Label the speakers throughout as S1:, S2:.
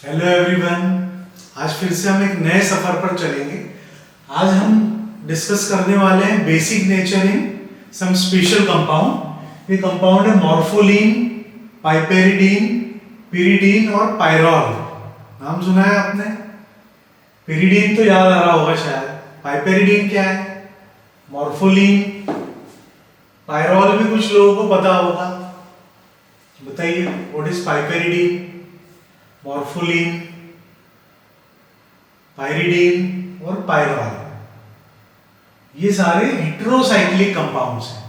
S1: Hello everyone. आज फिर से हम एक नए सफर पर चलेंगे। आज हम डिस्कस करने वाले हैं basic nature in some special compound. ये कंपाउंड है मॉर्फोलिन, पाइपेरिडीन, पिरिडीन और पायरॉल। नाम सुना है आपने? पिरिडीन तो याद आ रहा होगा शायद। पाइपेरिडीन क्या है? मॉर्फोलिन, पायरॉल भी कुछ लोगों को पता होगा। बताइए, व्हाट इज पाइपेरिडीन, मॉर्फोलिन, पाइरिडीन और पायरॉल? ये सारे हेटेरोसाइक्लिक कंपाउंड्स हैं।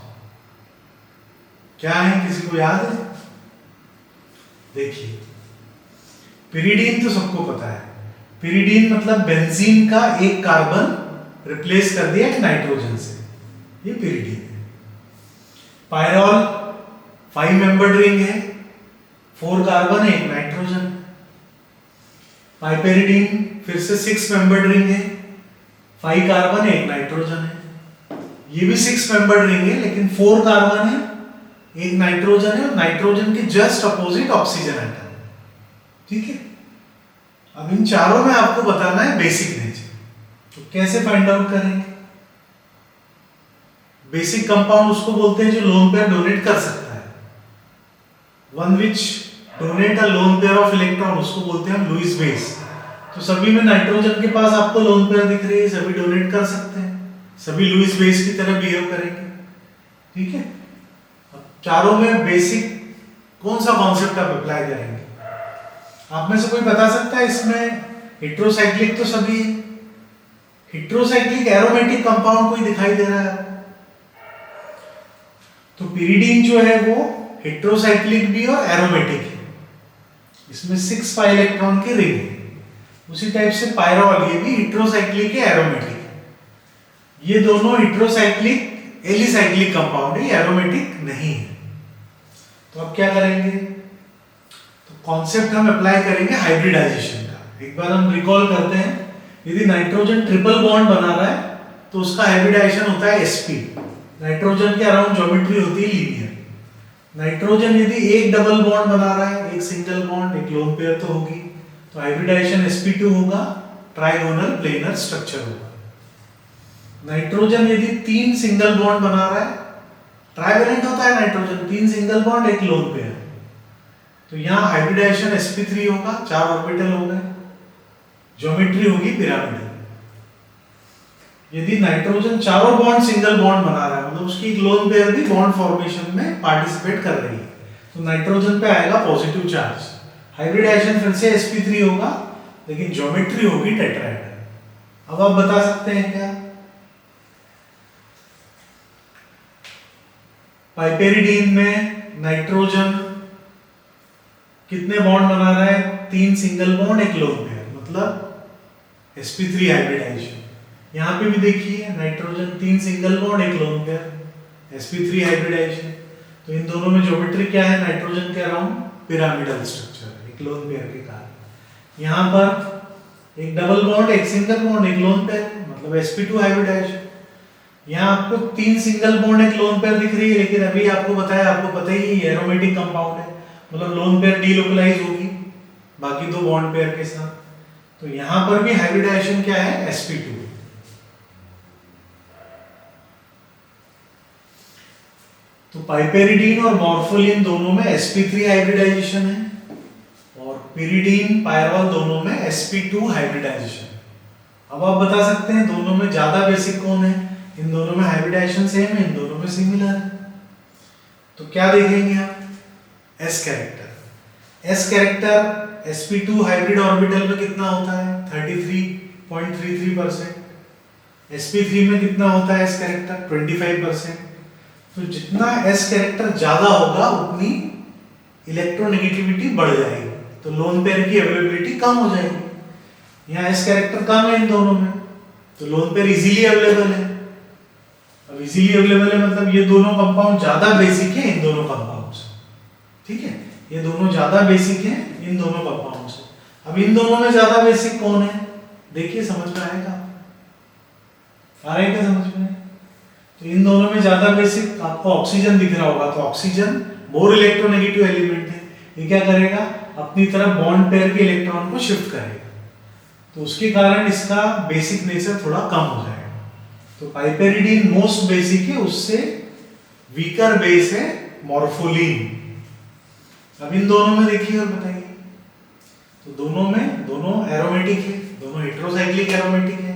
S1: क्या है, किसी को याद है? देखिए, पिरिडीन तो सबको पता है। पिरिडीन मतलब बेंजीन का एक कार्बन रिप्लेस कर दिया एक नाइट्रोजन से, ये पिरिडीन है। पायरॉल 5 मेंबर्ड रिंग है, 4 कार्बन है, एक नाइट्रोजन। पाइपेरिडीन फिर से 6 मेंबर्ड रिंग है, 5 कार्बन है, एक नाइट्रोजन है। ये भी 6 मेंबर्ड रिंग है लेकिन 4 कार्बन है, एक नाइट्रोजन है और नाइट्रोजन के जस्ट अपोजिट ऑक्सीजन एटम है। ठीक है, अब इन चारों में आपको बताना है बेसिक नेचर। तो कैसे फाइंड आउट करेंगे? बेसिक कंपाउंड उसको बोलते हैं जो लोन पेयर डोनेट कर सकता है। One which donate a lone pair of electron, उसको बोलते हैं हम लुईस बेस। तो सभी में नाइट्रोजन के पास आपको लोन पेयर दिख रही है, सभी डोनेट कर सकते हैं, सभी लुईस बेस की तरह बिहेव करेंगे। ठीक है, अब चारों में बेसिक कौन सा कॉन्सेप्ट आप अप्लाई करेंगे? आप में से कोई बता सकता है? इसमें हेटेरोसाइक्लिक तो सभी है, हेटेरोसाइक्लिक एरोमेटिक कंपाउंड कोई दिखाई दे रहा है? तो पिरिडीन जो है वो हेटेरोसाइक्लिक भी और एरोमेटिक है, इसमें 6 pi इलेक्ट्रॉन की रिंग है। उसी टाइप से पायरॉल, ये भी हेटेरोसाइक्लिक है, एरोमेटिक है। ये दोनों हेटेरोसाइक्लिक एलिसाइक्लिक कंपाउंड है, एरोमेटिक नहीं है। तो अब क्या करेंगे? तो कॉन्सेप्ट हम अप्लाई करेंगे हाइब्रिडाइजेशन का। एक बार हम रिकॉल करते हैं, यदि नाइट्रोजन ट्रिपल बॉन्ड बना रहा है तो उसका हाइब्रिडाइजेशन होता है sp। नाइट्रोजन के अराउंड ज्योमेट्री होती है लीनियर। नाइट्रोजन यदि एक डबल बॉन्ड बना रहा है, एक सिंगल बॉन्ड, एक लोन पेयर तो होगी, तो हाइब्रिडाइजेशन sp2 होगा, ट्राइगोनल प्लेनर स्ट्रक्चर होगा। नाइट्रोजन यदि 3 सिंगल बॉन्ड बना रहा है, ट्राइवेलेंट होता है नाइट्रोजन, 3 सिंगल बॉन्ड, एक लोन पेयर, तो यहां हाइब्रिडाइजेशन sp3 होगा, 4 ऑर्बिटल हो गए, ज्योमेट्री होगी पिरामिडल। यदि नाइट्रोजन चारों बॉन्ड सिंगल बॉन्ड बना रहा है, मतलब उसकी एक लोन पेयर भी बॉन्ड फॉर्मेशन में पार्टिसिपेट कर रही है, तो नाइट्रोजन पे आएगा पॉजिटिव चार्ज। हाइब्रिडाइजेशन फिर से sp3 होगा लेकिन ज्योमेट्री होगी टेट्राहेड्रल। अब आप बता सकते हैं क्या? पाइपेरिडीन में नाइट्रोजन कितने बॉन्ड बना रहा है? 3 सिंगल बॉन्ड, एक लोन पेयर, मतलब sp3 हाइब्रिडाइजेशन। यहां पे भी देखिए, नाइट्रोजन 3 सिंगल बॉन्ड, एक लोन पेयर, sp3 हाइब्रिडाइजेशन। तो इन दोनों में ज्योमेट्री क्या है? नाइट्रोजन के अराउंड पिरामिडल स्ट्रक्चर, एक लोन पेयर के कारण। यहां पर एक डबल बॉन्ड, एक सिंगल बॉन्ड, एक लोन पेयर, मतलब sp2 हाइब्रिडाइजेशन। यहां आपको 3 सिंगल बॉन्ड, एक लोन पेयर दिख रही है, लेकिन अभी आपको बताया, आपको पता ही है एरोमेटिक कंपाउंड है, मतलब लोन पेयर डीलोकलाइज होगी बाकी 2 बॉन्ड पेयर के साथ। तो यहां पर भी हाइब्रिडाइजेशन क्या है? sp2। तो पाइपेरिडीन और मॉर्फोलिन दोनों में sp3 हाइब्रिडाइजेशन है, और पिरिडीन, पायरॉल दोनों में sp2 हाइब्रिडाइजेशन। अब आप बता सकते हैं दोनों में ज्यादा बेसिक कौन है? इन दोनों में हाइब्रिडाइजेशन सेम है, इन दोनों में सिमिलर है। तो क्या देखेंगे आप? s character. s character sp2 hybrid orbital में कितना होता है? 33.33%। sp3 में कितना होता है s कैरेक्टर? 25%। तो जितना s कैरेक्टर ज्यादा होगा उतनी इलेक्ट्रोनेगेटिविटी बढ़ जाएगी, तो लोन पेयर की अवेलेबिलिटी कम हो जाएगी। यहाँ s कैरेक्टर कम है इन दोनों में, तो लोन पेयर इजीली अवेलेबल है। अब इजीली अवेलेबल है मतलब ये दोनों कंपाउंड ज्यादा बेसिक है इन दोनों कंपाउंड से। ठीक है, ये दोनों ज्यादा बेसिक है इन दोनों कंपाउंड से। अब इन दोनों में ज्यादा बेसिक कौन है? देखिए, समझ में आएगा? आ रहा है क्या समझ में? तो इन दोनों में ज्यादा बेसिक आपको ऑक्सीजन दिख रहा होगा, तो ऑक्सीजन मोर इलेक्ट्रोनेगेटिव एलिमेंट है। ये क्या करेगा? अपनी तरफ बॉन्ड पेयर के इलेक्ट्रॉन को शिफ्ट करेगा, तो उसके कारण इसका बेसिक नेचर थोड़ा कम हो जाएगा। तो पाइपेरिडीन मोस्ट बेसिक है, उससे वीकर बेस है मॉर्फोलिन। अब इन दोनों में देखिए और बताइए, तो दोनों एरोमेटिक है, दोनों हेटेरोसाइक्लिक एरोमेटिक है।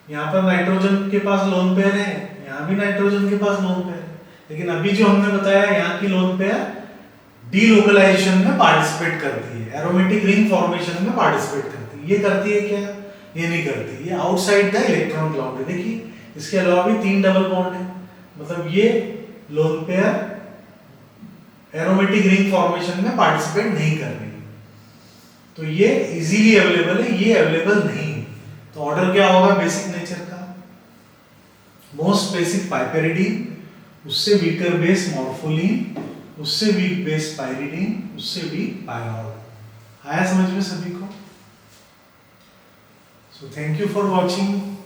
S1: यहाँ पर नाइट्रोजन के पास लोन पेयर है, यहाँ भी नाइट्रोजन के पास लोन पेयर है, लेकिन अभी जो हमने बताया यहाँ की लोन पेयर डीलोकलाइजेशन में पार्टिसिपेट करती है, एरोमेटिक रिंग फॉर्मेशन में पार्टिसिपेट करती है। ये करती है क्या? ये नहीं करती, ये आउटसाइड द इलेक्ट्रॉन क्लाउड है। देखिए इसके अलावा भी 3 डबल बॉन्ड है, मतलब ये lone pair aromatic ring formation में पार्टिसिपेट नहीं कर रही, तो ये इजीली अवेलेबल है, ये अवेलेबल नहीं है। तो ऑर्डर क्या होगा बेसिक नेचर का? मोस्ट बेसिक पाइपेरिडीन, उससे वीकर बेस मॉर्फोलिन, उससे वीक बेस पाइरिडीन, उससे वीक पायरॉल। आया समझ में सभी को? So thank you for watching.